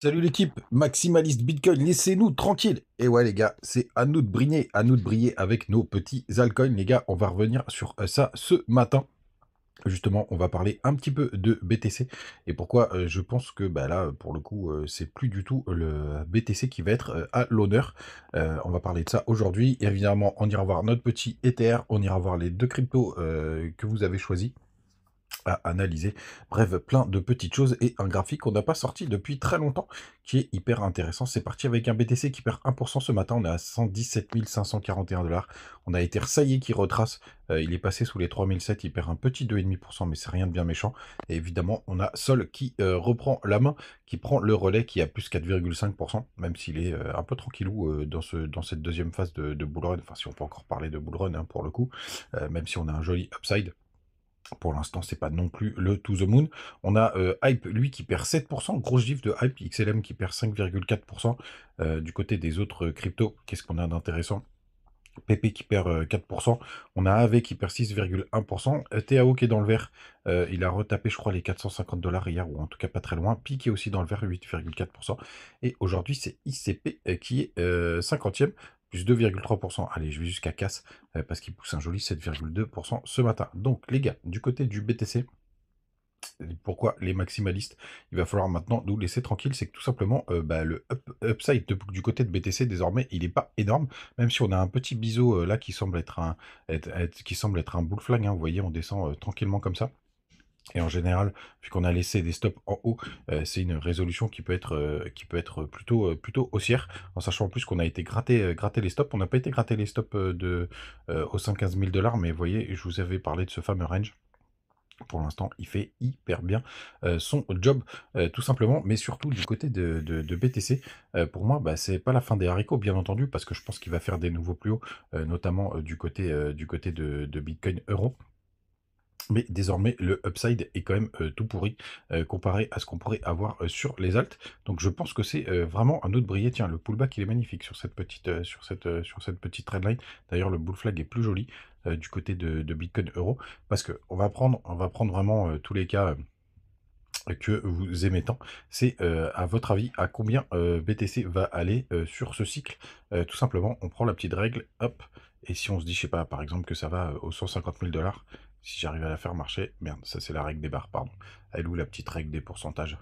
Salut l'équipe, maximaliste Bitcoin, laissez-nous tranquille. Et ouais les gars, c'est à nous de briller, à nous de briller avec nos petits altcoins. Les gars, on va revenir sur ça ce matin. Justement, on va parler un petit peu de BTC et pourquoi je pense que bah, là, pour le coup, c'est plus du tout le BTC qui va être à l'honneur. On va parler de ça aujourd'hui. Évidemment, on ira voir notre petit Ether, on ira voir les deux cryptos que vous avez choisis à analyser. Bref, plein de petites choses et un graphique qu'on n'a pas sorti depuis très longtemps, qui est hyper intéressant. C'est parti avec un BTC qui perd 1% ce matin. On est à 117 541 $. On a Ether, ça y est, qui retrace. Il est passé sous les 3007. Il perd un petit 2,5%, mais c'est rien de bien méchant. Et évidemment, on a Sol qui reprend la main, qui prend le relais, qui a plus 4,5%, même s'il est un peu tranquillou dans cette deuxième phase de bull run. Enfin, si on peut encore parler de bull run, hein, pour le coup, même si on a un joli upside. Pour l'instant, c'est pas non plus le to the moon. On a Hype, lui, qui perd 7%. Grosse gif de Hype. XLM qui perd 5,4%. Du côté des autres cryptos, qu'est-ce qu'on a d'intéressant? PP qui perd 4%. On a AV qui perd 6,1%. TAO qui est dans le vert. Il a retapé, je crois, les 450 $ hier, ou en tout cas pas très loin. Pi qui est aussi dans le vert, 8,4%. Et aujourd'hui, c'est ICP qui est 50e, plus 2,3%. Allez, je vais jusqu'à casse, parce qu'il pousse un joli 7,2% ce matin. Donc, les gars, du côté du BTC, pourquoi les maximalistes, il va falloir maintenant nous laisser tranquille, c'est que tout simplement, bah, le upside du côté de BTC désormais, il n'est pas énorme, même si on a un petit biseau là qui semble être qui semble être un bull flag, hein, vous voyez, on descend tranquillement comme ça. Et en général, vu qu'on a laissé des stops en haut, c'est une résolution qui peut être plutôt haussière, en sachant en plus qu'on a été gratter les stops. On n'a pas été gratter les stops aux 115 000 $, mais vous voyez, je vous avais parlé de ce fameux range. Pour l'instant, il fait hyper bien son job, tout simplement, mais surtout du côté de BTC. Pour moi, bah, c'est pas la fin des haricots, bien entendu, parce que je pense qu'il va faire des nouveaux plus hauts, notamment du côté de Bitcoin Euro. Mais désormais, le upside est quand même tout pourri comparé à ce qu'on pourrait avoir sur les alts. Donc je pense que c'est vraiment un autre briller. Tiens, le pullback, il est magnifique sur cette sur cette petite trendline. D'ailleurs, le bull flag est plus joli du côté de Bitcoin Euro. Parce que on va prendre vraiment tous les cas que vous aimez tant. C'est à votre avis, à combien BTC va aller sur ce cycle? Tout simplement, on prend la petite règle, hop, et si on se dit, je sais pas, par exemple, que ça va aux 150 000 $, si j'arrive à la faire marcher, merde, ça c'est la règle des barres, pardon. Elle ou la petite règle des pourcentages?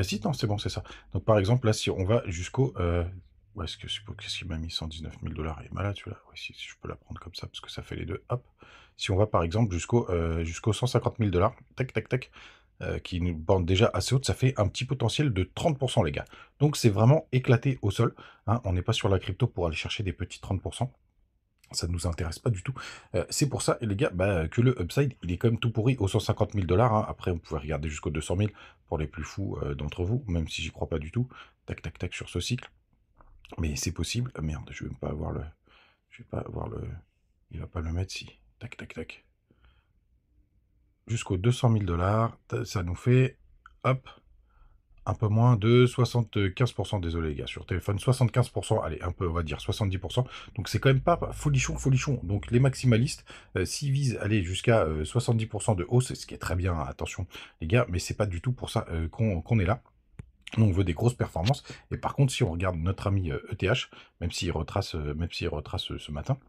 Si, non, c'est bon, c'est ça. Donc par exemple, là, si on va jusqu'au... où est-ce que qu'est-ce qu'il m'a mis 119 000 $? Il est malade celui-là. Oui, si je peux la prendre comme ça, parce que ça fait les deux. Hop. Si on va par exemple jusqu'au 150 000 $, tac, tac, tac, qui nous bande déjà assez haute, ça fait un petit potentiel de 30%, les gars. Donc c'est vraiment éclaté au sol, hein. On n'est pas sur la crypto pour aller chercher des petits 30%. Ça ne nous intéresse pas du tout. C'est pour ça, les gars, bah, que le upside, il est quand même tout pourri aux 150 000 $. Hein. Après, on pouvait regarder jusqu'aux 200 000 pour les plus fous d'entre vous, même si j'y crois pas du tout. Tac, tac, tac sur ce cycle. Mais c'est possible. Ah, merde, je vais même pas avoir le... Je vais pas avoir le... Il va pas le mettre si. Tac, tac, tac. Jusqu'aux 200 000 $, ça nous fait... Hop, un peu moins de 75%, désolé les gars, sur téléphone, 75%, allez, un peu, on va dire 70%, donc c'est quand même pas folichon, folichon. Donc les maximalistes, s'ils visent aller jusqu'à 70% de hausse, ce qui est très bien, hein, attention les gars, mais c'est pas du tout pour ça qu'on est là. Nous, on veut des grosses performances, et par contre, si on regarde notre ami ETH, même s'il retrace ce matin,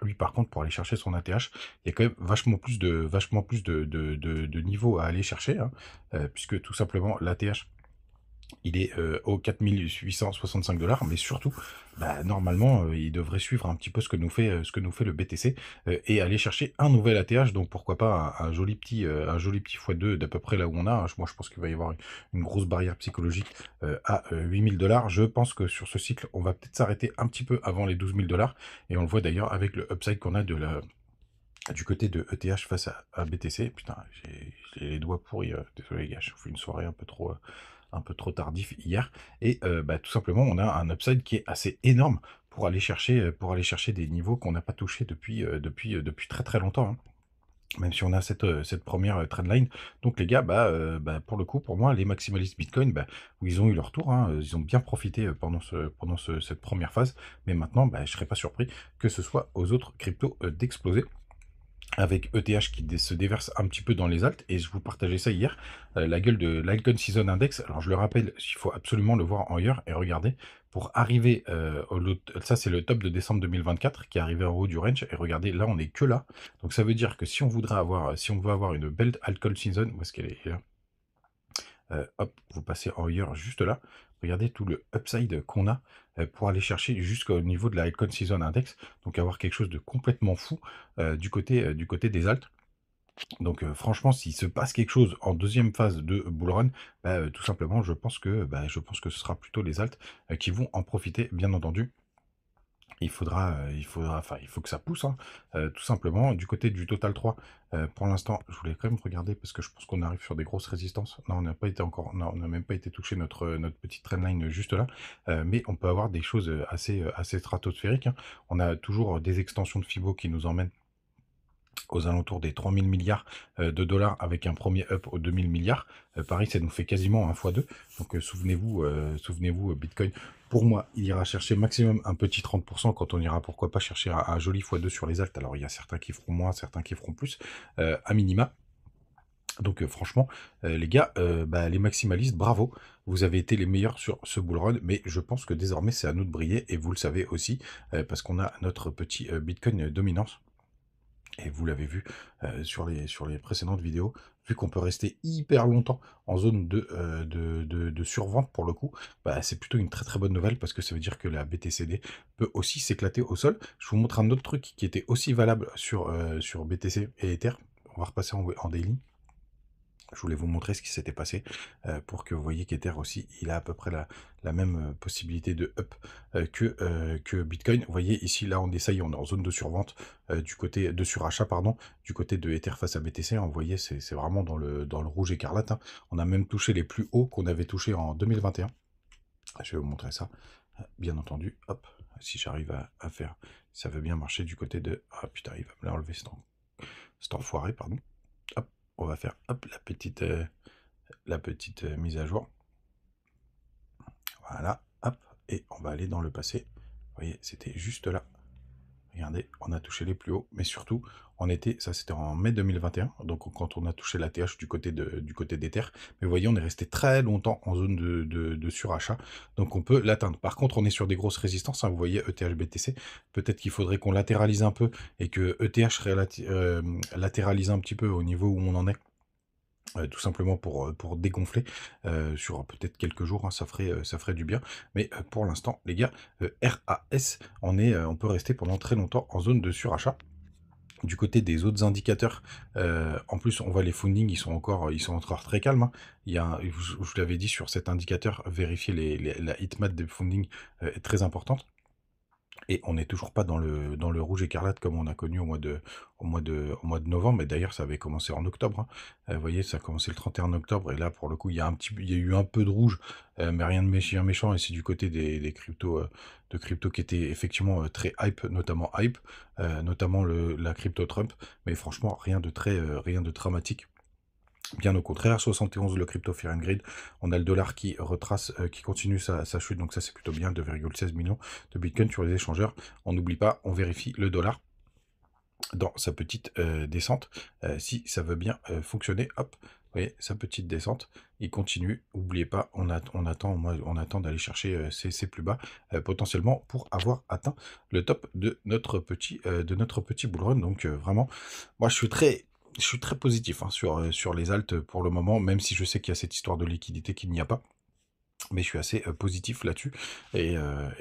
lui, par contre, pour aller chercher son ATH, il y a quand même vachement plus de niveaux à aller chercher, hein, puisque tout simplement, l'ATH, il est aux 4865 $, mais surtout, bah, normalement, il devrait suivre un petit peu ce que nous fait le BTC et aller chercher un nouvel ATH. Donc pourquoi pas un joli petit x2 d'à peu près là où on a, hein. Moi, je pense qu'il va y avoir une grosse barrière psychologique à 8000 $. Je pense que sur ce cycle, on va peut-être s'arrêter un petit peu avant les 12 000 $. Et on le voit d'ailleurs avec le upside qu'on a du côté de ETH face à BTC. Putain, j'ai les doigts pourris. Désolé les gars, je vous fais une soirée un peu trop tardif hier. Et bah, tout simplement, on a un upside qui est assez énorme pour aller chercher des niveaux qu'on n'a pas touchés depuis très très longtemps, hein. Même si on a cette première trendline. Donc les gars, bah, pour le coup, pour moi, les maximalistes Bitcoin, bah, où ils ont eu leur tour, hein, ils ont bien profité pendant cette première phase. Mais maintenant, bah, je ne serais pas surpris que ce soit aux autres cryptos d'exploser. avec ETH qui se déverse un petit peu dans les alts, et je vous partageais ça hier, la gueule de l'Alcon Season Index. Alors je le rappelle, il faut absolument le voir en hier, et regardez, pour arriver, ça c'est le top de décembre 2024 qui est arrivé en haut du range, et regardez, là on est que là, donc ça veut dire que si on voudrait avoir, si on veut avoir une belle Alcon Season, où est-ce qu'elle est là? Hop, vous passez en hier juste là, regardez tout le upside qu'on a pour aller chercher jusqu'au niveau de la Alcon Season Index, donc avoir quelque chose de complètement fou du côté des alts. Donc franchement, s'il se passe quelque chose en deuxième phase de bull run, bah, tout simplement, je pense que ce sera plutôt les alts qui vont en profiter, bien entendu. Enfin, il faut que ça pousse, hein, tout simplement. Du côté du Total 3, pour l'instant, je voulais quand même regarder parce que je pense qu'on arrive sur des grosses résistances. Non, on n'a pas été encore, non, on n'a même pas été touché notre petite trendline juste là, mais on peut avoir des choses assez stratosphériques, hein. On a toujours des extensions de Fibo qui nous emmènent aux alentours des 3000 milliards de dollars avec un premier up aux 2000 milliards. Pareil, ça nous fait quasiment un x2. Donc souvenez-vous, Bitcoin, pour moi, il ira chercher maximum un petit 30% quand on ira, pourquoi pas, chercher un joli x2 sur les alts. Alors il y a certains qui feront moins, certains qui feront plus, à minima. Donc franchement, les gars, bah, les maximalistes, bravo, vous avez été les meilleurs sur ce bull run, mais je pense que désormais c'est à nous de briller, et vous le savez aussi, parce qu'on a notre petit Bitcoin dominance. Et vous l'avez vu sur les précédentes vidéos, vu qu'on peut rester hyper longtemps en zone de survente pour le coup, bah, c'est plutôt une très très bonne nouvelle, parce que ça veut dire que la BTCD peut aussi s'éclater au sol. Je vous montre un autre truc qui était aussi valable sur BTC et Ether. On va repasser en daily. Je voulais vous montrer ce qui s'était passé pour que vous voyez qu'Ether aussi, il a à peu près la même possibilité de up que Bitcoin. Vous voyez ici, là, on est en zone de survente du côté de surachat, pardon, du côté de Ether face à BTC. Hein, vous voyez, c'est vraiment dans le rouge écarlate, hein. On a même touché les plus hauts qu'on avait touchés en 2021. Je vais vous montrer ça, bien entendu. Hop, si j'arrive à faire, ça veut bien marcher du côté de... Ah putain, il va me l'enlever cet enfoiré, pardon. Hop, on va faire hop, la petite mise à jour. Voilà, hop, et on va aller dans le passé. Vous voyez, c'était juste là. Regardez, on a touché les plus hauts, mais surtout, ça c'était en mai 2021, donc quand on a touché la TH du côté d'Ether. Mais vous voyez, on est resté très longtemps en zone de surachat, donc on peut l'atteindre. Par contre, on est sur des grosses résistances, hein, vous voyez, ETH BTC. Peut-être qu'il faudrait qu'on latéralise un peu, et que ETH latéralise un petit peu au niveau où on en est. Tout simplement pour dégonfler sur peut-être quelques jours, hein, ça ferait du bien. Mais pour l'instant, les gars, RAS, on peut rester pendant très longtemps en zone de surachat. Du côté des autres indicateurs, en plus, on voit les fundings, ils sont encore très calmes, hein. Je vous l'avais dit sur cet indicateur, vérifier la heatmap des fundings est très importante. Et on n'est toujours pas dans le rouge écarlate comme on a connu au mois de novembre. Et d'ailleurs, ça avait commencé en octobre, hein. Vous voyez, ça a commencé le 31 octobre. Et là, pour le coup, il y a eu un peu de rouge, mais rien de méchant. Et c'est du côté des cryptos, de crypto qui étaient effectivement très hype, notamment la crypto Trump. Mais franchement, rien de dramatique. Bien au contraire, 71 le crypto Fear and Greed. On a le dollar qui retrace, qui continue sa chute, donc ça c'est plutôt bien, 2,16 millions de Bitcoin sur les échangeurs. On n'oublie pas, on vérifie le dollar dans sa petite descente, si ça veut bien fonctionner. Hop, vous voyez, sa petite descente, il continue. N'oubliez pas, on attend d'aller chercher ces plus bas, potentiellement pour avoir atteint le top de notre petit bull run. Donc vraiment, moi je suis très positif, hein, sur les alts pour le moment, même si je sais qu'il y a cette histoire de liquidité qu'il n'y a pas. Mais je suis assez positif là-dessus. Et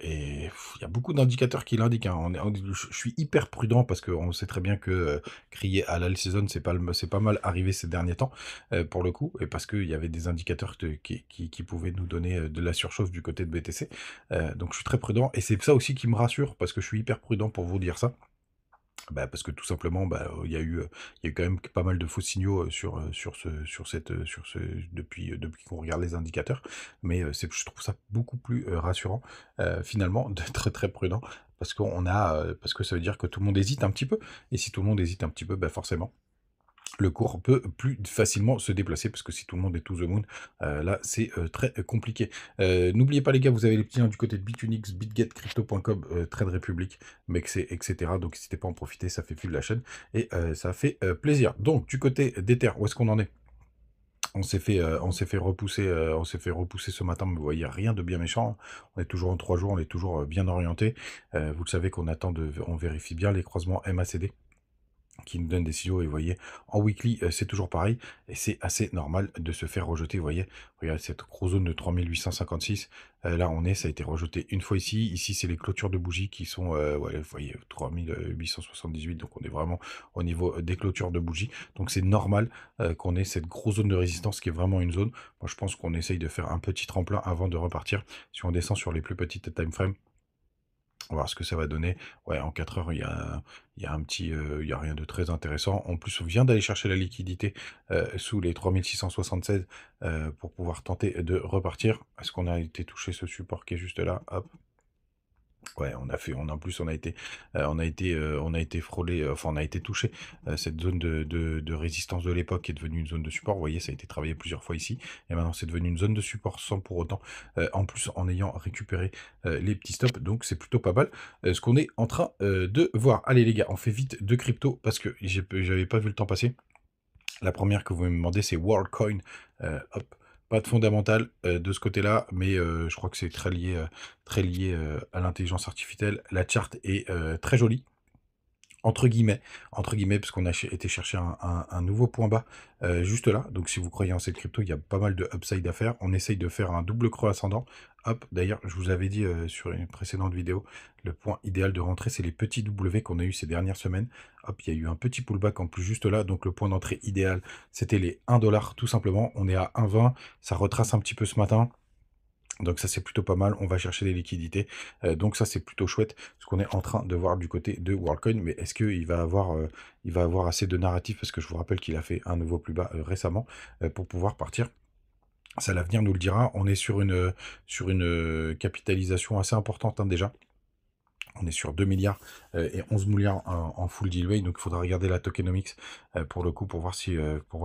il y a beaucoup d'indicateurs qui l'indiquent, hein. Je suis hyper prudent parce qu'on sait très bien que crier à l'all season, c'est pas mal arrivé ces derniers temps, pour le coup, et parce qu'il y avait des indicateurs qui pouvaient nous donner de la surchauffe du côté de BTC. Donc je suis très prudent, et c'est ça aussi qui me rassure, parce que je suis hyper prudent pour vous dire ça. Bah, parce que tout simplement, bah, il y a eu quand même pas mal de faux signaux depuis qu'on regarde les indicateurs. Mais je trouve ça beaucoup plus rassurant, finalement, d'être très prudent, parce que ça veut dire que tout le monde hésite un petit peu. Et si tout le monde hésite un petit peu, bah, forcément, le cours peut plus facilement se déplacer parce que si tout le monde est to the moon, là c'est très compliqué. N'oubliez pas les gars, vous avez les petits liens du côté de Bitunix, BitGet, Crypto.com, Trade Republic, Mexe, etc. Donc n'hésitez pas à en profiter, ça fait vivre la chaîne et ça fait plaisir. Donc du côté d'Ether, où est-ce qu'on en est? On s'est fait repousser, ce matin, mais vous voyez, rien de bien méchant. On est toujours en 3 jours, on est toujours bien orienté. Vous le savez qu'on attend on vérifie bien les croisements MACD qui nous donne des signaux, et vous voyez, en weekly, c'est toujours pareil, et c'est assez normal de se faire rejeter, vous voyez, regardez cette grosse zone de 3856, là on est, ça a été rejeté une fois ici c'est les clôtures de bougies qui sont, ouais, vous voyez, 3878, donc on est vraiment au niveau des clôtures de bougies, donc c'est normal qu'on ait cette grosse zone de résistance qui est vraiment une zone, moi je pense qu'on essaye de faire un petit tremplin avant de repartir, si on descend sur les plus petites time frames, on va voir ce que ça va donner. Ouais, en 4 heures, il y a un petit, il y a rien de très intéressant. En plus, on vient d'aller chercher la liquidité sous les 3676 pour pouvoir tenter de repartir. Est-ce qu'on a été touché ce support qui est juste là? Hop. Ouais, en plus, on a été frôlé, enfin, on a été touché. Cette zone de résistance de l'époque est devenue une zone de support. Vous voyez, ça a été travaillé plusieurs fois ici. Et maintenant, c'est devenu une zone de support sans pour autant, en plus, en ayant récupéré les petits stops. Donc, c'est plutôt pas mal ce qu'on est en train de voir. Allez, les gars, on fait vite de crypto parce que j'avais pas vu le temps passer. La première que vous me demandez, c'est WorldCoin. Hop. Pas de fondamental de ce côté-là, mais je crois que c'est très lié à l'intelligence artificielle. La charte est très jolie, entre guillemets, parce qu'on a été chercher un nouveau point bas juste là. Donc si vous croyez en cette crypto, il y a pas mal de upside à faire. On essaye de faire un double creux ascendant. Hop, d'ailleurs, je vous avais dit sur une précédente vidéo, le point idéal de rentrée, c'est les petits W qu'on a eu ces dernières semaines. Hop, il y a eu un petit pullback en plus juste là. Donc le point d'entrée idéal, c'était les 1$ tout simplement. On est à 1,20. Ça retrace un petit peu ce matin. Donc ça c'est plutôt pas mal, on va chercher des liquidités, donc ça c'est plutôt chouette, ce qu'on est en train de voir du côté de WorldCoin, mais est-ce qu'il va avoir assez de narratif, parce que je vous rappelle qu'il a fait un nouveau plus bas récemment, pour pouvoir partir. Ça l'avenir nous le dira, on est sur une capitalisation assez importante hein, déjà. On est sur 2 milliards et 11 milliards en full deal way, donc il faudra regarder la tokenomics pour le coup pour voir si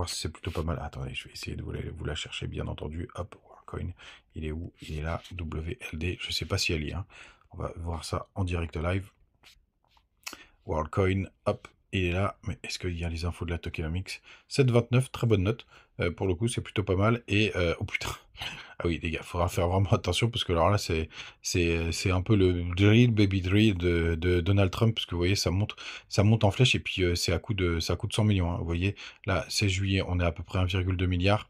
c'est plutôt pas mal. Attendez, je vais essayer de vous la chercher bien entendu. Hop, WorldCoin, il est où? Il est là, WLD, je sais pas si elle y est. Hein. On va voir ça en direct live. WorldCoin, hop, il est là, mais est-ce qu'il y a les infos de la tokenomics? 7,29, très bonne note, pour le coup c'est plutôt pas mal, et oh putain, ah oui les gars, faudra faire vraiment attention, parce que alors là c'est un peu le drill, baby drill de Donald Trump, parce que vous voyez ça monte en flèche, et puis c'est à coup de 100 millions, hein. Vous voyez, là 16 juillet, on est à peu près 1,2 milliard,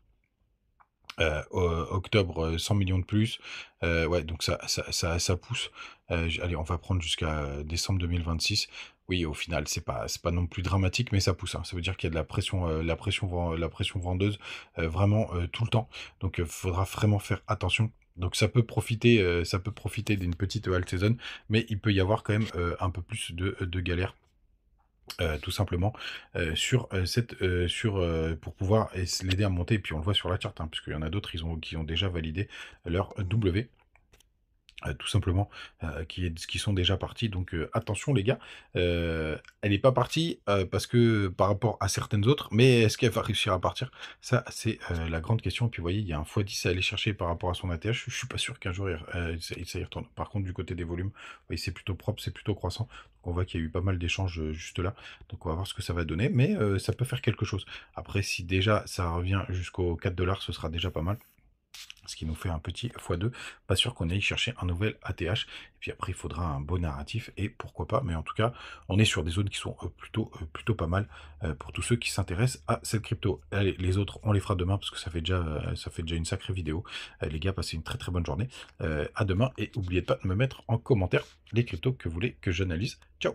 octobre 100 millions de plus, ouais donc ça pousse, allez on va prendre jusqu'à décembre 2026, oui au final c'est pas non plus dramatique, mais ça pousse, hein. Ça veut dire qu'il y a de la pression vendeuse vraiment tout le temps, donc faudra vraiment faire attention. Donc ça peut profiter d'une petite alt season, mais il peut y avoir quand même un peu plus de galère. Tout simplement pour pouvoir l'aider à monter, et puis on le voit sur la charte, hein, puisqu'il y en a d'autres qui ont déjà validé leur W. Tout simplement, qui sont déjà partis. Donc attention les gars, elle n'est pas partie parce que par rapport à certaines autres, mais est-ce qu'elle va réussir à partir? Ça, c'est la grande question. Et puis vous voyez, il y a un x10 à aller chercher par rapport à son ATH. Je suis pas sûr qu'un jour ça y retourne. Par contre, du côté des volumes, vous voyez, c'est plutôt propre, c'est plutôt croissant. Donc on voit qu'il y a eu pas mal d'échanges juste là. Donc on va voir ce que ça va donner, mais ça peut faire quelque chose. Après, si déjà ça revient jusqu'aux 4$, ce sera déjà pas mal. Ce qui nous fait un petit x2, pas sûr qu'on aille chercher un nouvel ATH, et puis après il faudra un beau narratif, et pourquoi pas, mais en tout cas, on est sur des zones qui sont plutôt pas mal pour tous ceux qui s'intéressent à cette crypto. Allez, les autres, on les fera demain, parce que ça fait déjà une sacrée vidéo. Les gars, passez une très très bonne journée, à demain, et n'oubliez pas de me mettre en commentaire les cryptos que vous voulez que j'analyse. Ciao!